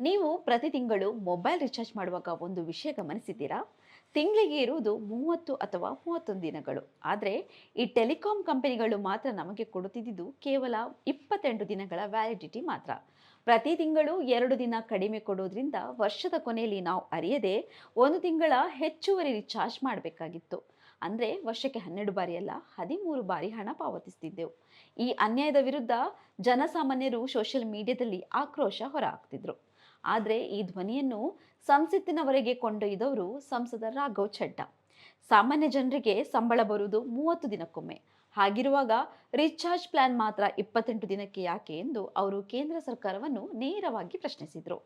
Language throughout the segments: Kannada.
ನೀವು ಪ್ರತಿ ತಿಂಗಳು ಮೊಬೈಲ್ ರಿಚಾರ್ಜ್ ಮಾಡುವಾಗ ಒಂದು ವಿಷಯ ಗಮನಿಸಿದ್ದೀರಾ? ತಿಂಗಳಿಗೆ ಇರುವುದು 30 ಅಥವಾ 31 ದಿನಗಳು. ಆದರೆ ಈ ಟೆಲಿಕಾಂ ಕಂಪನಿಗಳು ಮಾತ್ರ ನಮಗೆ ಕೊಡುತ್ತಿದ್ದುದು ಕೇವಲ 28 ದಿನಗಳ ವ್ಯಾಲಿಡಿಟಿ ಮಾತ್ರ. ಪ್ರತಿ ತಿಂಗಳು 2 ದಿನ ಕಡಿಮೆ ಕೊಡೋದ್ರಿಂದ ವರ್ಷದ ಕೊನೆಯಲ್ಲಿ ನಾವು ಅರಿಯದೆ 1 ತಿಂಗಳ ಹೆಚ್ಚುವರಿ ರಿಚಾರ್ಜ್ ಮಾಡಬೇಕಾಗಿತ್ತು. ಅಂದರೆ ವರ್ಷಕ್ಕೆ 12 ಬಾರಿ ಅಲ್ಲ, 13 ಬಾರಿ ಹಣ ಪಾವತಿಸ್ತಿದ್ದೆವು. ಈ ಅನ್ಯಾಯದ ವಿರುದ್ಧ ಜನಸಾಮಾನ್ಯರು ಸೋಷಿಯಲ್ ಮೀಡಿಯಾದಲ್ಲಿ ಆಕ್ರೋಶ ಹೊರಹಾಕ್ತಿದ್ರು. ಆದರೆ ಈ ಧ್ವನಿಯನ್ನು ಸಂಸತ್ತಿನವರೆಗೆ ಕೊಂಡೊಯ್ದವರು ಸಂಸದ ರಾಘವ್ ಚಡ್ಡಾ. ಸಾಮಾನ್ಯ ಜನರಿಗೆ ಸಂಬಳ ಬರುವುದು 30 ದಿನಕ್ಕೊಮ್ಮೆ. ಹಾಗಿರುವಾಗ ರಿಚಾರ್ಜ್ ಪ್ಲಾನ್ ಮಾತ್ರ 28 ದಿನಕ್ಕೆ ಯಾಕೆ ಎಂದು ಅವರು ಕೇಂದ್ರ ಸರ್ಕಾರವನ್ನು ನೇರವಾಗಿ ಪ್ರಶ್ನಿಸಿದರು.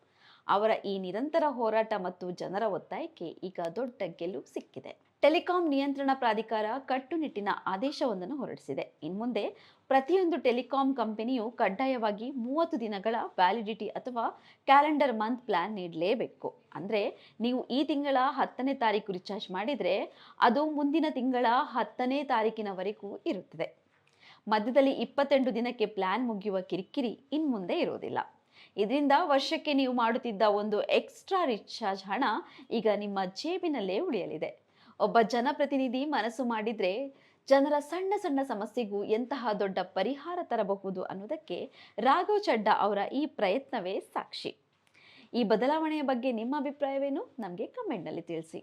ಅವರ ಈ ನಿರಂತರ ಹೋರಾಟ ಮತ್ತು ಜನರ ಒತ್ತಾಯಕ್ಕೆ ಈಗ ದೊಡ್ಡ ಗೆಲುವು ಸಿಕ್ಕಿದೆ. ಟೆಲಿಕಾಂ ನಿಯಂತ್ರಣ ಪ್ರಾಧಿಕಾರ ಕಟ್ಟುನಿಟ್ಟಿನ ಆದೇಶವೊಂದನ್ನು ಹೊರಡಿಸಿದೆ. ಇನ್ಮುಂದೆ ಪ್ರತಿಯೊಂದು ಟೆಲಿಕಾಂ ಕಂಪನಿಯು ಕಡ್ಡಾಯವಾಗಿ 30 ದಿನಗಳ ವ್ಯಾಲಿಡಿಟಿ ಅಥವಾ ಕ್ಯಾಲೆಂಡರ್ ಮಂತ್ ಪ್ಲಾನ್ ನೀಡಲೇಬೇಕು. ಅಂದರೆ ನೀವು ಈ ತಿಂಗಳ 10ನೇ ತಾರೀಕು ರಿಚಾರ್ಜ್ ಮಾಡಿದರೆ ಅದು ಮುಂದಿನ ತಿಂಗಳ 10ನೇ ತಾರೀಕಿನವರೆಗೂ ಇರುತ್ತದೆ. ಮಧ್ಯದಲ್ಲಿ 28 ದಿನಕ್ಕೆ ಪ್ಲಾನ್ ಮುಗಿಯುವ ಕಿರಿಕಿರಿ ಇನ್ಮುಂದೆ ಇರೋದಿಲ್ಲ. ಇದರಿಂದ ವರ್ಷಕ್ಕೆ ನೀವು ಮಾಡುತ್ತಿದ್ದ ಒಂದು ಎಕ್ಸ್ಟ್ರಾ ರಿಚಾರ್ಜ್ ಹಣ ಈಗ ನಿಮ್ಮ ಜೇಬಿನಲ್ಲೇ ಉಳಿಯಲಿದೆ. ಒಬ್ಬ ಜನಪ್ರತಿನಿಧಿ ಮನಸ್ಸು ಮಾಡಿದ್ರೆ ಜನರ ಸಣ್ಣ ಸಣ್ಣ ಸಮಸ್ಯೆಗೂ ಎಂತಹ ದೊಡ್ಡ ಪರಿಹಾರ ತರಬಹುದು ಅನ್ನೋದಕ್ಕೆ ರಾಘವ್ ಚಡ್ಡಾ ಅವರ ಈ ಪ್ರಯತ್ನವೇ ಸಾಕ್ಷಿ. ಈ ಬದಲಾವಣೆಯ ಬಗ್ಗೆ ನಿಮ್ಮ ಅಭಿಪ್ರಾಯವೇನು? ನಮಗೆ ಕಮೆಂಟ್ನಲ್ಲಿ ತಿಳಿಸಿ.